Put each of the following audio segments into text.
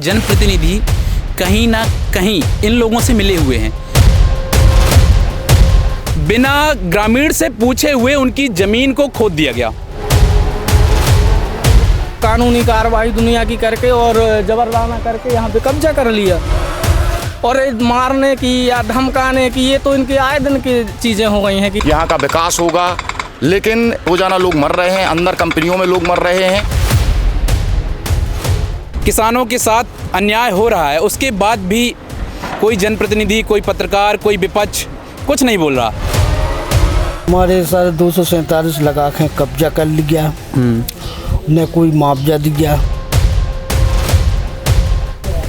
जनप्रतिनिधि कहीं ना कहीं इन लोगों से मिले हुए हैं। बिना ग्रामीण से पूछे हुए उनकी ज़मीन को खोद दिया गया। कानूनी कार्रवाई दुनिया की करके और जबरदस्ती करके यहाँ पे कब्जा कर लिया और मारने की या धमकाने की, ये तो इनके आए दिन की चीज़ें हो गई हैं कि यहाँ का विकास होगा, लेकिन रोजाना लोग मर रहे हैं, अंदर कंपनियों में लोग मर रहे हैं। किसानों के साथ अन्याय हो रहा है, उसके बाद भी कोई जनप्रतिनिधि, कोई पत्रकार, कोई विपक्ष कुछ नहीं बोल रहा। हमारे सारे 247 लगा के कब्जा कर लिया, न कोई मुआवजा दिया।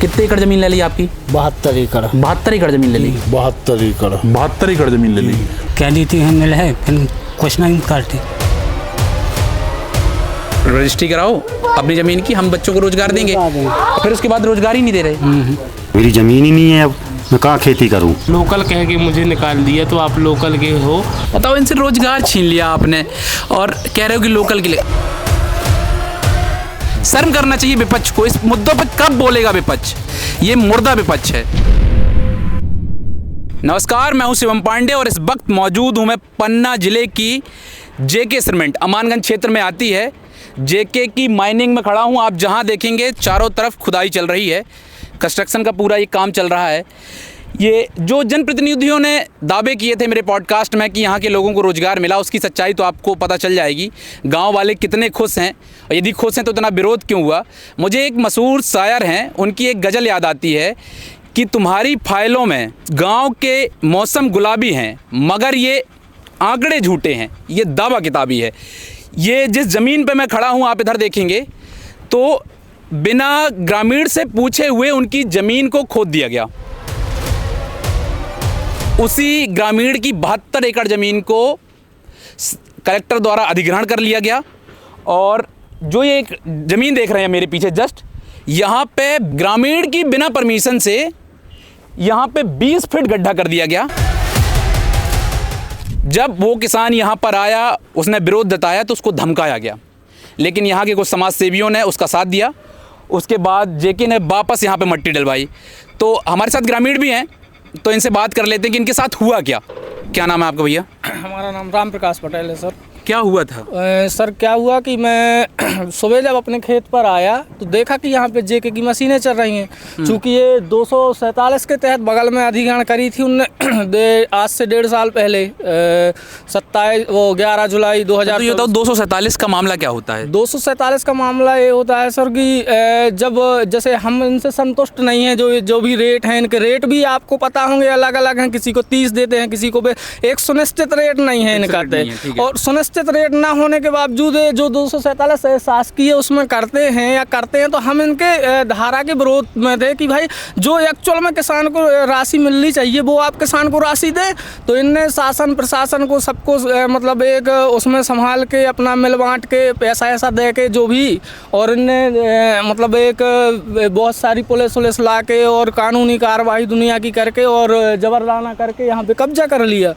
कितने एकड़ जमीन ले ली आपकी? 72 एकड़। 72 एकड़ जमीन ले ली। 72 एकड़। 72 एकड़ जमीन ले ली। क्या दी थी हमने है, फिर कुछ नहीं काटती। रजिस्ट्री कराओ अपनी ज़मीन की, हम बच्चों को रोजगार देंगे। फिर उसके बाद रोजगार ही नहीं दे रहे। मेरी ज़मीन ही नहीं है, अब मैं कहाँ खेती करूँ। लोकल कह के मुझे निकाल दिया, तो आप लोकल के हो। बताओ, इनसे रोजगार छीन लिया आपने और कह रहे हो कि लोकल के लिए। शर्म करना चाहिए विपक्ष को। इस मुद्दों पर कब बोलेगा विपक्ष? ये मुर्दा विपक्ष है। नमस्कार, मैं हूं शिवम पांडे और इस वक्त मौजूद हूं मैं पन्ना जिले की जेके सीमेंट अमानगंज क्षेत्र में आती है। जेके की माइनिंग में खड़ा हूं। आप जहां देखेंगे चारों तरफ खुदाई चल रही है, कंस्ट्रक्शन का पूरा ये काम चल रहा है। ये जो जनप्रतिनिधियों ने दावे किए थे मेरे पॉडकास्ट में कि यहाँ के लोगों को रोज़गार मिला, उसकी सच्चाई तो आपको पता चल जाएगी। गांव वाले कितने खुश हैं, और यदि खुश हैं तो इतना विरोध क्यों हुआ। मुझे एक मशहूर शायर हैं, उनकी एक गज़ल याद आती है कि तुम्हारी फाइलों में गांव के मौसम गुलाबी हैं, मगर ये आंकड़े झूठे हैं। ये दावा किताबी है। ये जिस ज़मीन पे मैं खड़ा हूँ, आप इधर देखेंगे तो बिना ग्रामीण से पूछे हुए उनकी ज़मीन को खोद दिया गया। उसी ग्रामीण की 72 एकड़ ज़मीन को कलेक्टर द्वारा अधिग्रहण कर लिया गया। और जो ये एक ज़मीन देख रहे हैं मेरे पीछे जस्ट, यहाँ पे ग्रामीण की बिना परमिशन से यहाँ पे 20 फीट गड्ढा कर दिया गया। जब वो किसान यहाँ पर आया, उसने विरोध जताया तो उसको धमकाया गया, लेकिन यहाँ के कुछ समाज सेवियों ने उसका साथ दिया। उसके बाद जेके ने वापस यहाँ पे मट्टी डलवाई। तो हमारे साथ ग्रामीण भी हैं, तो इनसे बात कर लेते हैं कि इनके साथ हुआ क्या। क्या नाम है आपका भैया? हमारा नाम राम प्रकाश पटेल है सर। क्या हुआ था? सर क्या हुआ कि मैं सुबह जब अपने खेत पर आया तो देखा कि यहाँ पे जेके की मशीनें चल रही हैं। चूँकि ये 247 के तहत बगल में अधिग्रहण करी थी उनने आज से 1.5 साल पहले 11 जुलाई 2000। तो ये बताओ 247 का मामला क्या होता है? 247 का मामला ये होता है सर कि जब जैसे हम इनसे संतुष्ट नहीं हैं, जो भी रेट हैं, इनके रेट भी आपको पता होंगे अलग अलग हैं। किसी को 30 देते हैं, किसी को एक सुनिश्चित रेट नहीं है इनका। और सुनिश्चित रेट ना होने के बावजूद जो 247 शासकीय उसमें करते हैं तो हम इनके धारा के विरोध में थे कि भाई जो एक्चुअल में किसान को राशि मिलनी चाहिए वो आप किसान को राशि दे। तो इनने शासन प्रशासन को सबको मतलब एक उसमें संभाल के अपना मिल बांट के पैसा ऐसा दे के जो भी, और इनने मतलब एक बहुत सारी पुलिस ला के और कानूनी कार्रवाई दुनिया की करके और जबरदस्ती करके यहाँ पे कब्जा कर लिया।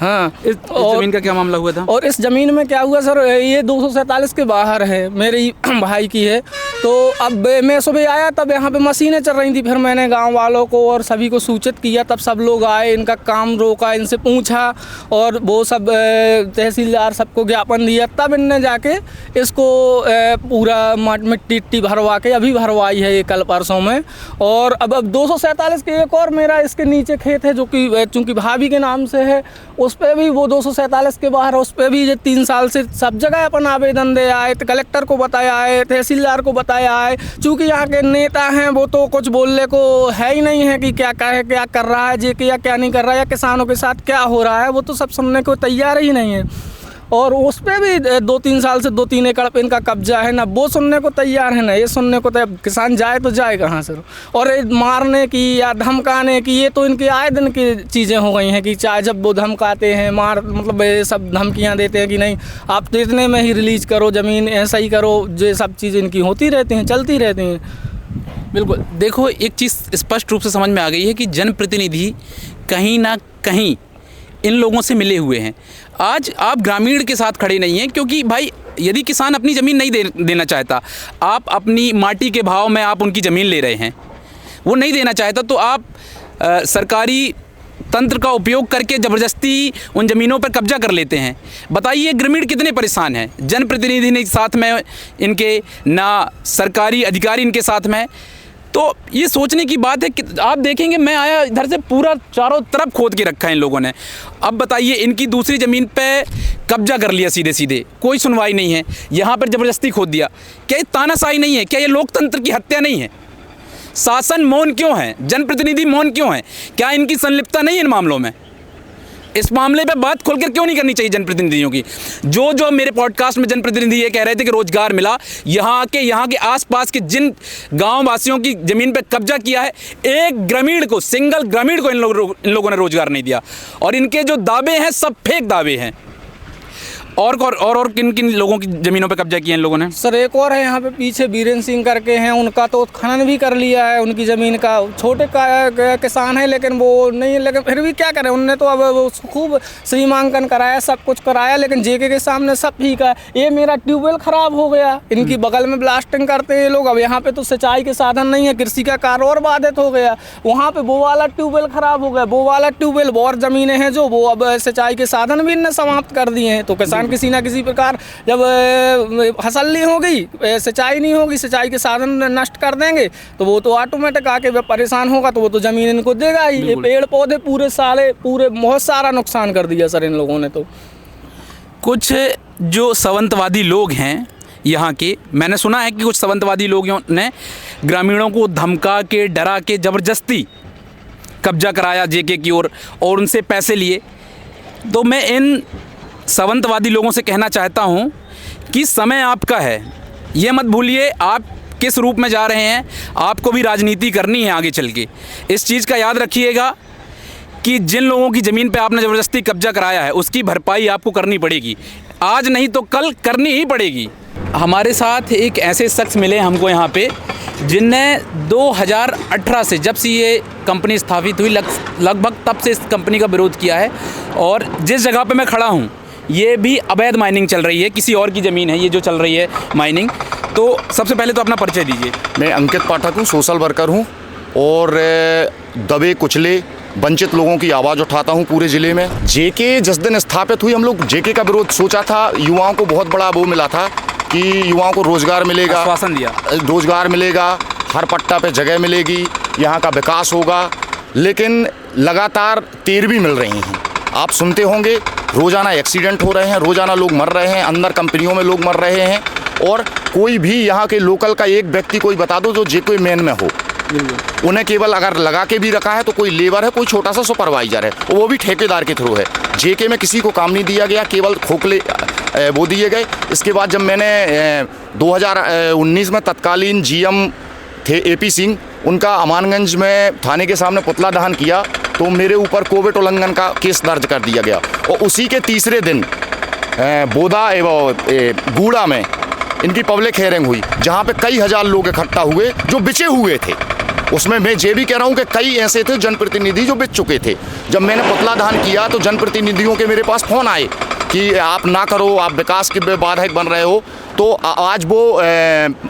हाँ। इस जमीन का क्या मामला हुआ था? और इस ज़मीन में क्या हुआ सर, ये 247 के बाहर है, मेरे भाई की है। तो अब मैं सुबह आया तब यहाँ पे मशीनें चल रही थी। फिर मैंने गांव वालों को और सभी को सूचित किया, तब सब लोग आए, इनका काम रोका, इनसे पूछा और वो सब तहसीलदार सबको ज्ञापन दिया। तब इनने जाके इसको पूरा मिट्टी भरवा के अभी भरवाई है ये कल परसों में। और अब 247 के एक और मेरा इसके नीचे खेत है जो कि चूँकि भाभी के नाम से है, उस पर भी वो 247 के बाहर, उस पर भी 3 साल से सब जगह अपन आवेदन दे आए, कलेक्टर को बताया है, तहसीलदार को बताया है। चूँकि यहाँ के नेता हैं वो तो कुछ बोलने को है ही नहीं है कि क्या कर रहा है जेके या क्या नहीं कर रहा है, या किसानों के साथ क्या हो रहा है, वो तो सब सुनने को तैयार ही नहीं है। और उस पर भी 2-3 साल से 2-3 एकड़ पे इनका कब्जा है ना, वो सुनने को तैयार है ना ये सुनने को तैयार। किसान जाए तो जाए कहाँ सर? और मारने की या धमकाने की, ये तो इनके आए दिन की चीज़ें हो गई हैं कि चाहे जब वो धमकाते हैं, मतलब ये सब धमकियाँ देते हैं कि नहीं आप तो इतने में ही रिलीज़ करो ज़मीन, ऐसा ही करो, ये सब चीज़ इनकी होती रहती हैं, चलती रहती हैं। बिल्कुल। देखो, एक चीज़ स्पष्ट रूप से समझ में आ गई है कि जनप्रतिनिधि कहीं ना कहीं इन लोगों से मिले हुए हैं। आज आप ग्रामीण के साथ खड़े नहीं हैं, क्योंकि भाई यदि किसान अपनी ज़मीन नहीं देना चाहता, आप अपनी माटी के भाव में आप उनकी ज़मीन ले रहे हैं, वो नहीं देना चाहता, तो आप सरकारी तंत्र का उपयोग करके ज़बरदस्ती उन ज़मीनों पर कब्जा कर लेते हैं। बताइए ग्रामीण कितने परेशान हैं, जनप्रतिनिधि नहीं साथ में इनके, ना सरकारी अधिकारी इनके साथ में। तो ये सोचने की बात है कि आप देखेंगे, मैं आया इधर से, पूरा चारों तरफ खोद के रखा है इन लोगों ने। अब बताइए इनकी दूसरी ज़मीन पे कब्जा कर लिया सीधे सीधे, कोई सुनवाई नहीं है, यहाँ पर ज़बरदस्ती खोद दिया। क्या ये तानाशाही नहीं है? क्या ये लोकतंत्र की हत्या नहीं है? शासन मौन क्यों है? जनप्रतिनिधि मौन क्यों है? क्या इनकी संलिप्तता नहीं है इन मामलों में? इस मामले पे बात खुलकर क्यों नहीं करनी चाहिए जनप्रतिनिधियों की? जो मेरे पॉडकास्ट में जनप्रतिनिधि ये कह रहे थे कि रोजगार मिला, यहाँ के आसपास के जिन गांव वासियों की ज़मीन पे कब्जा किया है, एक ग्रामीण को, सिंगल ग्रामीण को इन लोगों ने रोजगार नहीं दिया। और इनके जो दावे हैं सब फेक दावे हैं। और किन किन लोगों की ज़मीनों पे कब्जा किया इन लोगों ने? सर एक और है यहाँ पे पीछे बीरेन सिंह करके हैं, उनका तो खनन भी कर लिया है उनकी ज़मीन का। छोटे किसान है लेकिन वो नहीं, लेकिन फिर भी क्या करें, उनने तो अब खूब सीमांकन कराया, सब कुछ कराया, लेकिन जेके के सामने सब ठीक है। ये मेरा ट्यूबवेल ख़राब हो गया, इनकी बगल में ब्लास्टिंग करते हैं ये लोग। अब यहाँ पर तो सिंचाई के साधन नहीं है, कृषि का कार्य और बाधित हो गया। वहाँ पर वो वाला ट्यूबवेल ख़राब हो गया, वो वाला ट्यूबवेल, और ज़मीनें हैं जो वो अब सिंचाई के साधन भी इनने समाप्त कर दिए हैं। तो किसान किसी ना किसी प्रकार जब फसल नहीं होगी, सिंचाई नहीं होगी, सिंचाई के साधन नष्ट कर देंगे, तो वो तो ऑटोमेटिक आके परेशान होगा, तो वो तो ज़मीन इनको देगा ही। ये पेड़ पौधे पूरे बहुत सारा नुकसान कर दिया सर इन लोगों ने। तो कुछ जो संवंतवादी लोग हैं यहाँ के, मैंने सुना है कि कुछ संवंतवादी लोगों ने ग्रामीणों को धमका के, डरा के ज़बरदस्ती कब्जा कराया जेके की ओर और उनसे पैसे लिए। तो मैं इन संवंतवादी लोगों से कहना चाहता हूं कि समय आपका है, ये मत भूलिए आप किस रूप में जा रहे हैं। आपको भी राजनीति करनी है आगे चल के। इस चीज़ का याद रखिएगा कि जिन लोगों की ज़मीन पे आपने ज़बरदस्ती कब्जा कराया है, उसकी भरपाई आपको करनी पड़ेगी, आज नहीं तो कल करनी ही पड़ेगी। हमारे साथ एक ऐसे शख्स मिले हमको यहाँ पे, जिनने 2018 से, जब से ये कंपनी स्थापित हुई, लगभग तब से इस कंपनी का विरोध किया है। और जिस जगह पे मैं खड़ा हूँ, ये भी अवैध माइनिंग चल रही है, किसी और की ज़मीन है ये जो चल रही है माइनिंग। तो सबसे पहले तो अपना परिचय दीजिए। मैं अंकित पाठक हूँ, सोशल वर्कर हूँ और दबे कुचले वंचित लोगों की आवाज़ उठाता हूँ पूरे ज़िले में। जेके जिस दिन स्थापित हुई, हम लोग जेके का विरोध सोचा था, युवाओं को बहुत बड़ा वो मिला था कि युवाओं को रोज़गार मिलेगा, आश्वासन दिया, रोज़गार मिलेगा, हर पट्टा पे जगह मिलेगी, यहाँ का विकास होगा। लेकिन लगातार तीर भी मिल रही हैं। आप सुनते होंगे रोज़ाना एक्सीडेंट हो रहे हैं, रोज़ाना लोग मर रहे हैं, अंदर कंपनियों में लोग मर रहे हैं। और कोई भी यहाँ के लोकल का एक व्यक्ति कोई बता दो जो जेके मेन में हो, उन्हें केवल अगर लगा के भी रखा है तो कोई लेबर है, कोई छोटा सा सुपरवाइजर है, वो भी ठेकेदार के थ्रू है। जेके में किसी को काम नहीं दिया गया, केवल खोखले वो दिए गए। इसके बाद जब मैंने 2019 में तत्कालीन जीएम थे एपी सिंह, उनका अमानगंज में थाने के सामने पुतला दहन किया, तो मेरे ऊपर कोविड उल्लंघन का केस दर्ज कर दिया गया। और उसी के तीसरे दिन बोदा एवं गूड़ा में इनकी पब्लिक हेयरिंग हुई, जहाँ पे कई हजार लोग इकट्ठा हुए जो बिचे हुए थे। उसमें मैं ये भी कह रहा हूँ कि कई ऐसे थे जनप्रतिनिधि जो बिच चुके थे। जब मैंने पुतला दहन किया तो जनप्रतिनिधियों के मेरे पास फ़ोन आए कि आप ना करो, आप विकास के बाधक बन रहे हो। तो आज वो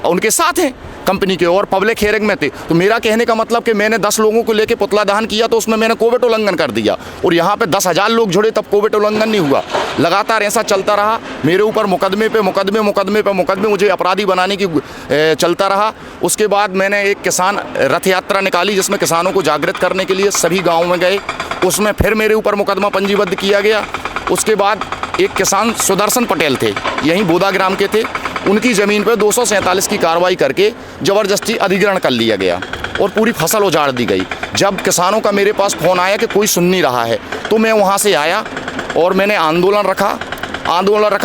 उनके साथ हैं कंपनी के और पब्लिक हेयरिंग में थे। तो मेरा कहने का मतलब कि मैंने 10 लोगों को लेके पुतला दहन किया तो उसमें मैंने कोविड उल्लंघन कर दिया, और यहाँ पे 10,000 लोग जुड़े तब कोविड उल्लंघन नहीं हुआ। लगातार ऐसा चलता रहा, मेरे ऊपर मुकदमे पे मुकदमे मुझे अपराधी बनाने की चलता रहा। उसके बाद मैंने एक किसान रथ यात्रा निकाली जिसमें किसानों को जागृत करने के लिए सभी गाँव में गए, उसमें फिर मेरे ऊपर मुकदमा पंजीबद्ध किया गया। उसके बाद एक किसान सुदर्शन पटेल थे, यहीं बोदा ग्राम के थे, उनकी ज़मीन पर 247 की कार्रवाई करके ज़बरदस्ती अधिग्रहण कर लिया गया और पूरी फसल उजाड़ दी गई। जब किसानों का मेरे पास फ़ोन आया कि कोई सुन नहीं रहा है, तो मैं वहाँ से आया और मैंने आंदोलन रखा।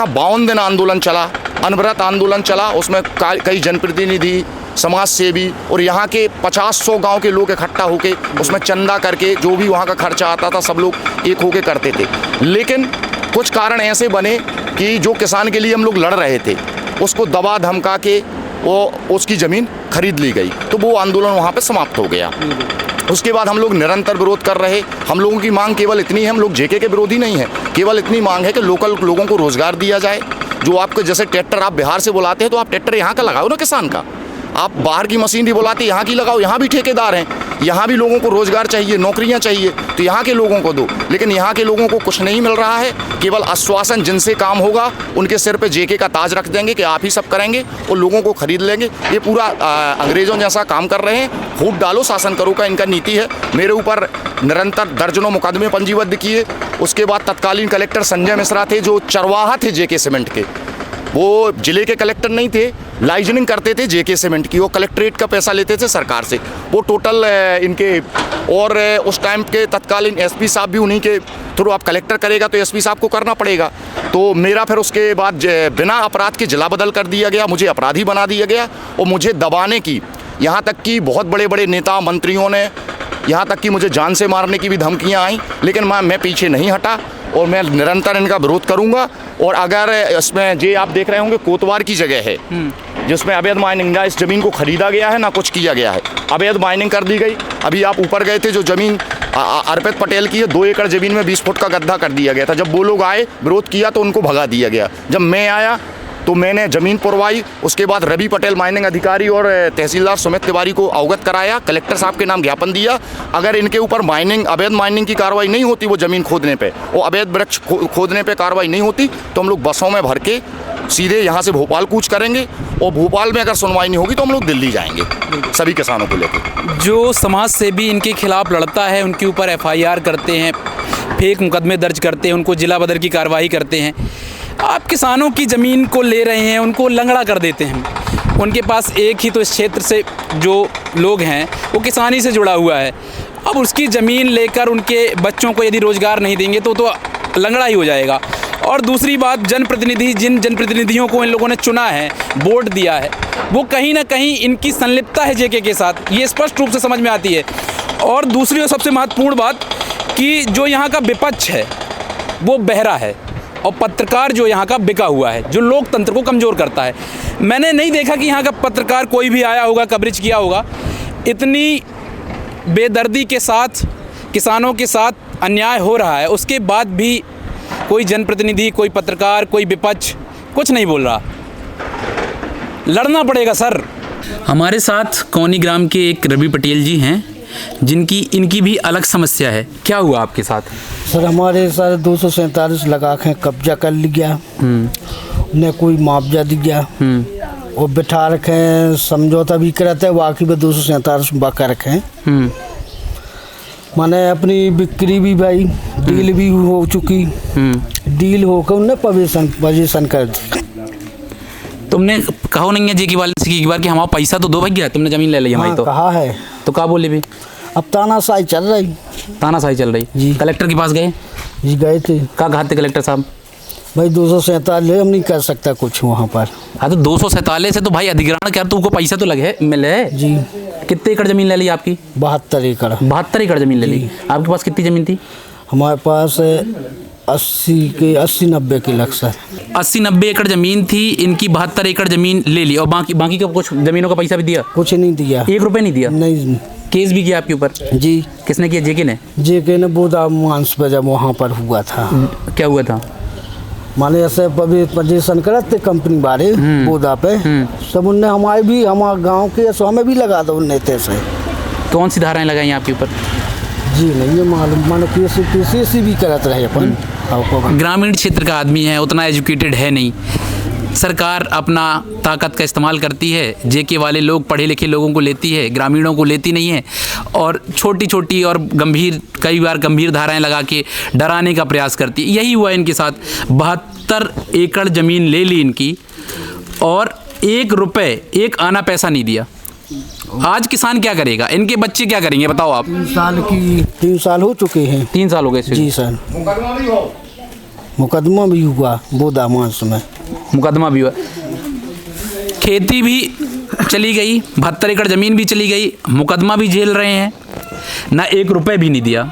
52 दिन आंदोलन चला, अनवरत आंदोलन चला। उसमें कई जनप्रतिनिधि, समाज सेवी और यहाँ के 50-100 गाँव के लोग इकट्ठा होके उसमें चंदा करके जो भी वहाँ का खर्चा आता था सब लोग एक होके करते थे। लेकिन कुछ कारण ऐसे बने कि जो किसान के लिए हम लोग लड़ रहे थे उसको दबा धमका के वो उसकी ज़मीन खरीद ली गई, तो वो आंदोलन वहाँ पे समाप्त हो गया। उसके बाद हम लोग निरंतर विरोध कर रहे। हम लोगों की मांग केवल इतनी है, हम लोग जेके के विरोधी नहीं है, केवल इतनी मांग है कि लोकल लोगों को रोजगार दिया जाए। जो आपको जैसे ट्रैक्टर आप बिहार से बुलाते हैं तो आप ट्रैक्टर यहाँ का लगाओ ना किसान का। आप बाहर की मशीनरी बुलाते यहाँ की लगाओ, यहाँ भी ठेकेदार हैं, यहाँ भी लोगों को रोजगार चाहिए, नौकरियाँ चाहिए, तो यहाँ के लोगों को दो। लेकिन यहाँ के लोगों को कुछ नहीं मिल रहा है, केवल आश्वासन। जिनसे काम होगा उनके सिर पे जेके का ताज रख देंगे कि आप ही सब करेंगे और लोगों को खरीद लेंगे। ये पूरा अंग्रेज़ों जैसा काम कर रहे हैं। फूट डालो शासन करो का इनका नीति है। मेरे ऊपर निरंतर दर्जनों मुकदमे पंजीबद्ध किए। उसके बाद तत्कालीन कलेक्टर संजय मिश्रा थे, जो चरवाहा थे जेके सीमेंट के। वो जिले के कलेक्टर नहीं थे, लाइजनिंग करते थे जेके सीमेंट की, वो कलेक्ट्रेट का पैसा लेते थे सरकार से। वो टोटल इनके, और उस टाइम के तत्कालीन एसपी साहब भी उन्हीं के थ्रू। आप कलेक्टर करेगा तो एसपी साहब को करना पड़ेगा। तो मेरा फिर उसके बाद बिना अपराध के जिला बदल कर दिया गया, मुझे अपराधी बना दिया गया और मुझे दबाने की, यहाँ तक कि बहुत बड़े बड़े नेता मंत्रियों ने, यहाँ तक कि मुझे जान से मारने की भी धमकियाँ आई। लेकिन मैं पीछे नहीं हटा और मैं निरंतर इनका विरोध करूंगा। और अगर इसमें जे आप देख रहे होंगे कोतवार की जगह है जिसमें अवैध माइनिंग, ना इस ज़मीन को खरीदा गया है ना कुछ किया गया है, अवैध माइनिंग कर दी गई। अभी आप ऊपर गए थे, जो ज़मीन अर्पित पटेल की है, 2 एकड़ ज़मीन में 20 फुट का गड्ढा कर दिया गया था। जब वो लोग आए विरोध किया तो उनको भगा दिया गया। जब मैं आया तो मैंने ज़मीन पुरवाई। उसके बाद रवि पटेल माइनिंग अधिकारी और तहसीलदार सुमित तिवारी को अवगत कराया, कलेक्टर साहब के नाम ज्ञापन दिया। अगर इनके ऊपर अवैध माइनिंग की कार्रवाई नहीं होती, वो ज़मीन खोदने पे, वो अवैध वृक्ष खोदने पे कार्रवाई नहीं होती, तो हम लोग बसों में भर के सीधे यहाँ से भोपाल कूच करेंगे। और भोपाल में अगर सुनवाई नहीं होगी तो हम लोग दिल्ली जाएंगे सभी किसानों को लेकर। जो समाज सेवी इनके खिलाफ लड़ता है, उनके ऊपर FIR करते हैं, फेक मुकदमे दर्ज करते हैं, उनको जिला बदर की कार्रवाई करते हैं। आप किसानों की ज़मीन को ले रहे हैं, उनको लंगड़ा कर देते हैं। उनके पास एक ही तो इस क्षेत्र से जो लोग हैं वो किसानी से जुड़ा हुआ है। अब उसकी ज़मीन लेकर उनके बच्चों को यदि रोज़गार नहीं देंगे तो लंगड़ा ही हो जाएगा। और दूसरी बात, जनप्रतिनिधि, जिन जनप्रतिनिधियों को इन लोगों ने चुना है, वोट दिया है, वो कहीं ना कहीं इनकी संलिप्तता है जेके के साथ, ये स्पष्ट रूप से समझ में आती है। और दूसरी और सबसे महत्वपूर्ण बात कि जो यहाँ का विपक्ष है वो बहरा है और पत्रकार जो यहाँ का बिका हुआ है, जो लोकतंत्र को कमज़ोर करता है। मैंने नहीं देखा कि यहाँ का पत्रकार कोई भी आया होगा, कवरेज किया होगा। इतनी बेदर्दी के साथ किसानों के साथ अन्याय हो रहा है, उसके बाद भी कोई जनप्रतिनिधि, कोई पत्रकार, कोई विपक्ष कुछ नहीं बोल रहा। लड़ना पड़ेगा सर। हमारे साथ कौनी ग्राम के एक रवि पटेल जी हैं, इनकी भी अलग समस्या है। क्या हुआ आपके साथ? सर हमारे सारे 247 लगा के कब्जा कर लिया, न कोई मुआवजा दिया और बिठा रखे, समझौता भी कराते, बाकी में 247 बका रखे। माने अपनी बिक्री भी भाई डील भी हो चुकी, डील होकर उन्हें पोजीशन कर दी। तुमने कहो नहीं है जी की बार कि हमारा पैसा तो दो भैया, तुमने ज़मीन ले ली हमारी। तो कहा है तो क्या बोले भी? अब तानाशाही चल रही। तानाशाही चल रही जी। कलेक्टर के पास गए? जी गए थे। क्या कहा थे कलेक्टर साहब? भाई 247 हम नहीं कर सकता कुछ वहाँ पर। हाँ तो 247 से तो भाई अधिग्रहण कर, तुमको पैसा तो लगे मिले जी। कितने एकड़ ज़मीन ले ली आपकी? 72 एकड़। 72 एकड़ ज़मीन ले ली। आपके पास कितनी ज़मीन थी? हमारे पास 80-90 के लक्ष्य। 80-90 एकड़ ज़मीन थी, इनकी 72 एकड़ ज़मीन ले ली और बाकी का कुछ ज़मीनों का पैसा भी दिया? कुछ नहीं दिया, 1 रुपये नहीं दिया। नहीं। केस भी किया आपके ऊपर? जी। किसने किया? जेके ने? जेके ने बोदा मांस पे जब वहाँ पर हुआ था। क्या हुआ था? माने ऐसे पोजीशन करते कंपनी वाले बोदा पे, सब उनने हमारे गांव के हमें भी लगा दो उनने से। कौन सी धाराएं लगाई आपके ऊपर? जी नहीं मालूम, माने केसी भी करत रहे अपन। ग्रामीण क्षेत्र का आदमी है, उतना एजुकेटेड है नहीं। सरकार अपना ताकत का इस्तेमाल करती है, जेके वाले लोग पढ़े लिखे लोगों को लेती है, ग्रामीणों को लेती नहीं है और छोटी छोटी और कई बार गंभीर धाराएं लगा के डराने का प्रयास करती है। यही हुआ इनके साथ। 72 एकड़ ज़मीन ले ली इनकी और 1 रुपये, 1 आना पैसा नहीं दिया। आज किसान क्या करेगा? इनके बच्चे क्या करेंगे बताओ आप? 3 साल हो चुके हैं। 3 साल हो गए जी सर। मुकदमा भी हुआ बोदा मांस में। मुकदमा भी हुआ, खेती भी चली गई, 72 एकड़ ज़मीन भी चली गई, मुकदमा भी झेल रहे हैं, ना 1 रुपये भी नहीं दिया।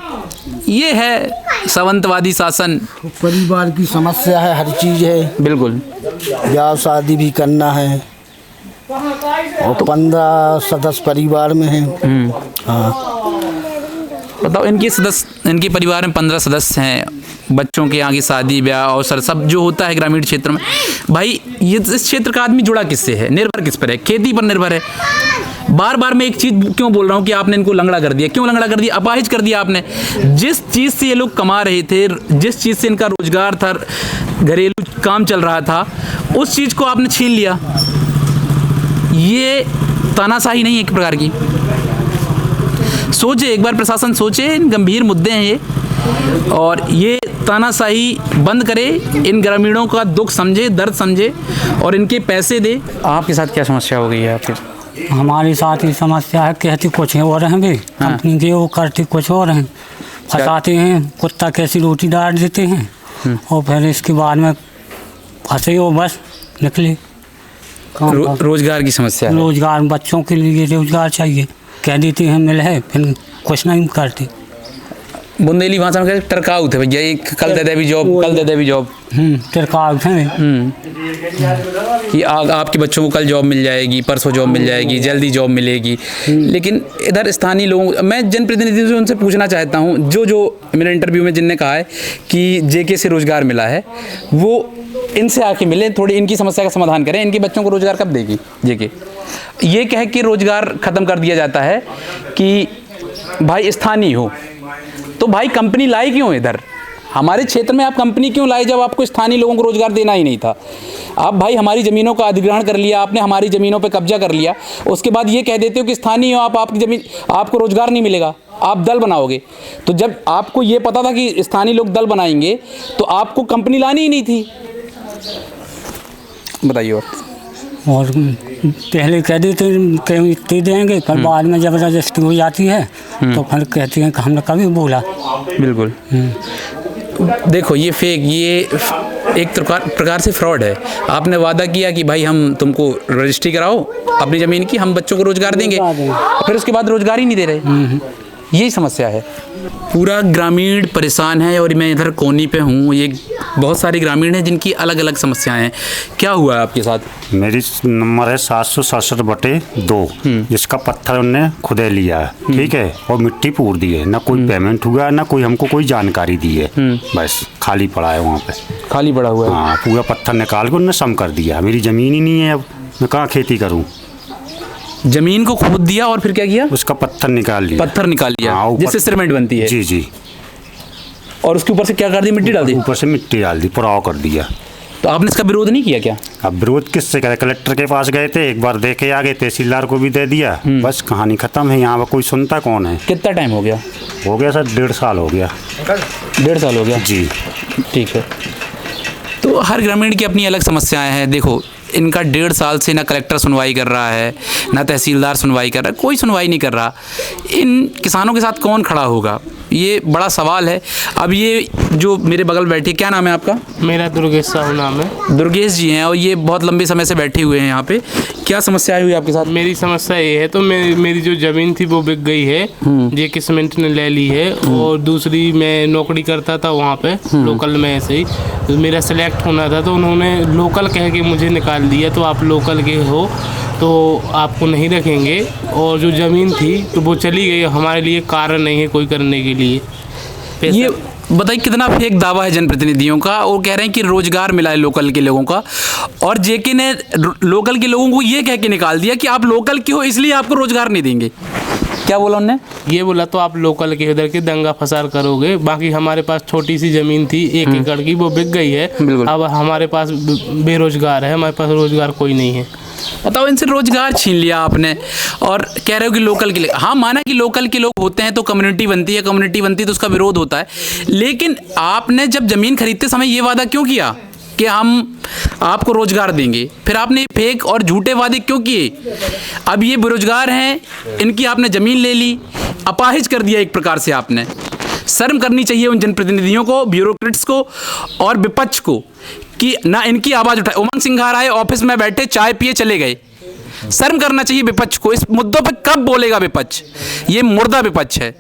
ये है सावंतवादी शासन। परिवार की समस्या है, हर चीज़ है। बिल्कुल। ब्याह शादी भी करना है और 15 सदस्य परिवार में हैं। हाँ बताओ, इनके परिवार में 15 सदस्य हैं, बच्चों के आगे शादी ब्याह और सब जो होता है ग्रामीण क्षेत्र में। भाई ये इस क्षेत्र का आदमी जुड़ा किससे है, निर्भर किस पर है? खेती पर निर्भर है। बार बार मैं एक चीज़ क्यों बोल रहा हूँ कि आपने इनको लंगड़ा कर दिया। क्यों लंगड़ा कर दिया? अपाहिज कर दिया आपने। जिस चीज़ से ये लोग कमा रहे थे, जिस चीज़ से इनका रोजगार था, घरेलू काम चल रहा था, उस चीज़ को आपने छीन लिया। ये तानाशाही नहीं है एक प्रकार की? सोचे एक बार, प्रशासन सोचे, इन गंभीर मुद्दे हैं ये, और ये तानाशाही बंद करे, इन ग्रामीणों का दुख समझे, दर्द समझे और इनके पैसे दे। आपके साथ क्या समस्या हो गई है आपके? हमारे साथ ही समस्या है, कहती कुछ और हैं भी, कंपनी के वो करती कुछ और हैं, फंसाते हैं, कुत्ता कैसी रोटी डाल देते हैं और फिर इसके बाद में फंसे हो बस निकले। रोजगार की समस्या है। रोजगार, बच्चों के लिए रोजगार चाहिए, कह देते हैं मिल है, फिर कुछ नहीं करते। बुंदेली भाषा में कहते टरकाऊ थे भैया, एक कल दे दे भी जॉब, कल दे दे भी जॉब। टरकाऊ थे कि आपके बच्चों को कल जॉब मिल जाएगी, परसों जॉब मिल जाएगी, जल्दी जॉब मिलेगी। लेकिन इधर स्थानीय लोगों, मैं जनप्रतिनिधियों से उनसे पूछना चाहता हूँ, जो मेरे इंटरव्यू में जिनने कहा है कि जेके से रोजगार मिला है, वो इनसे आके मिले, थोड़ी इनकी समस्या का समाधान करें। इनके बच्चों को रोजगार कब देगी जेके? ये कह के रोजगार ख़त्म कर दिया जाता है कि भाई स्थानीय हो, तो भाई कंपनी लाई क्यों इधर? हमारे क्षेत्र में आप कंपनी क्यों लाए जब आपको स्थानीय लोगों को रोजगार देना ही नहीं था? आप भाई हमारी ज़मीनों का अधिग्रहण कर लिया, आपने हमारी ज़मीनों पे कब्जा कर लिया, उसके बाद ये कह देते हो कि स्थानीय हो आप, आपकी ज़मीन, आपको रोजगार नहीं मिलेगा, आप दल बनाओगे। तो जब आपको ये पता था कि स्थानीय लोग दल बनाएंगे तो आपको कंपनी लानी ही नहीं थी। बताइए। और पहले कह देते इतने देंगे, पर बाद में जब रजिस्ट्री हो जाती है तो फिर कहते हैं कि हमने कभी बोला। बिल्कुल। देखो ये फेक, ये एक प्रकार से फ्रॉड है। आपने वादा किया कि भाई हम तुमको रजिस्ट्री कराओ अपनी ज़मीन की, हम बच्चों को रोजगार देंगे, फिर उसके बाद रोजगार ही नहीं दे रहे। यही समस्या है। पूरा ग्रामीण परेशान है और मैं इधर कोनी पे हूँ, ये बहुत सारे ग्रामीण हैं जिनकी अलग अलग समस्याएं हैं। क्या हुआ है आपके साथ? मेरी नंबर है 767/2, जिसका पत्थर उनने खुदे लिया है, ठीक है, और मिट्टी पूर दी है, ना कोई पेमेंट हुआ, ना कोई हमको कोई जानकारी दी है, बस खाली पड़ा है वहाँ पे, खाली पड़ा हुआ है। हाँ, पूरा पत्थर निकाल के उनने सम कर दिया। मेरी ज़मीन ही नहीं है, अब मैं कहाँ खेती करूँ? जमीन को खोद दिया और फिर क्या किया? उसका पत्थर निकाल लिया। पत्थर निकाल लिया, जिससे सीमेंट बनती है। जी जी। और उसके ऊपर से क्या कर दिया? मिट्टी डाल दी। ऊपर से मिट्टी डाल दी, पुराव कर दिया। तो आपने इसका विरोध नहीं किया क्या? अब विरोध किससे करें? कलेक्टर के पास गए थे, एक बार देखे आ गए, तहसीलदार को भी दे दिया, बस कहानी खत्म है। यहाँ पर कोई सुनता कौन है? कितना टाइम हो गया? हो गया सर 1.5 साल हो गया। 1.5 साल हो गया जी। ठीक है। तो हर ग्रामीण की अपनी अलग समस्याएं हैं। देखो इनका 1.5 साल से ना कलेक्टर सुनवाई कर रहा है, ना तहसीलदार सुनवाई कर रहा है, कोई सुनवाई नहीं कर रहा। इन किसानों के साथ कौन खड़ा होगा, ये बड़ा सवाल है। अब ये जो मेरे बगल बैठे, क्या नाम है आपका? मेरा दुर्गेश साहू नाम है। दुर्गेश जी हैं और ये बहुत लंबे समय से बैठे हुए हैं यहाँ पे। क्या समस्या आई हुई आपके साथ? मेरी समस्या ये है, तो मेरी जो ज़मीन थी वो बिक गई है, जेके सीमेंट ने ले ली है, और दूसरी मैं नौकरी करता था वहाँ पे लोकल में, ऐसे ही तो मेरा सेलेक्ट होना था, तो उन्होंने लोकल कह के मुझे निकाल दिया। तो आप लोकल के हो तो आपको नहीं रखेंगे, और जो ज़मीन थी तो वो चली गई। हमारे लिए कारण नहीं है कोई करने के लिए। ये बताइए कितना फेक दावा है जनप्रतिनिधियों का। वो कह रहे हैं कि रोजगार मिला है लोकल के लोगों का, और जेके ने लोकल के लोगों को ये कह के निकाल दिया कि आप लोकल के हो इसलिए आपको रोजगार नहीं देंगे। क्या बोला उन्होंने? ये बोला तो आप लोकल के इधर के दंगा फसाद करोगे। बाकी हमारे पास छोटी सी ज़मीन थी 1 एकड़ की, वो बिक गई है। अब हमारे पास बेरोजगार है, हमारे पास रोजगार कोई नहीं है। बताओ, इनसे रोजगार छीन लिया आपने और कह रहे हो कि लोकल के लिए। हाँ, माना कि लोकल के लोग होते हैं तो कम्युनिटी बनती है, कम्युनिटी बनती है तो उसका विरोध होता है। लेकिन आपने जब ज़मीन खरीदते समय ये वादा क्यों किया कि हम आपको रोजगार देंगे? फिर आपने फेक और झूठे वादे क्यों किए? अब ये बेरोजगार हैं, इनकी आपने ज़मीन ले ली, अपाहिज कर दिया एक प्रकार से आपने। शर्म करनी चाहिए उन जनप्रतिनिधियों को, ब्यूरोक्रेट्स को और विपक्ष को कि ना इनकी आवाज़ उठाए। उमंग सिंघार आए, ऑफिस में बैठे, चाय पिए, चले गए। शर्म करना चाहिए विपक्ष को। इस मुद्दों पर कब बोलेगा विपक्ष? ये मुर्दा विपक्ष है।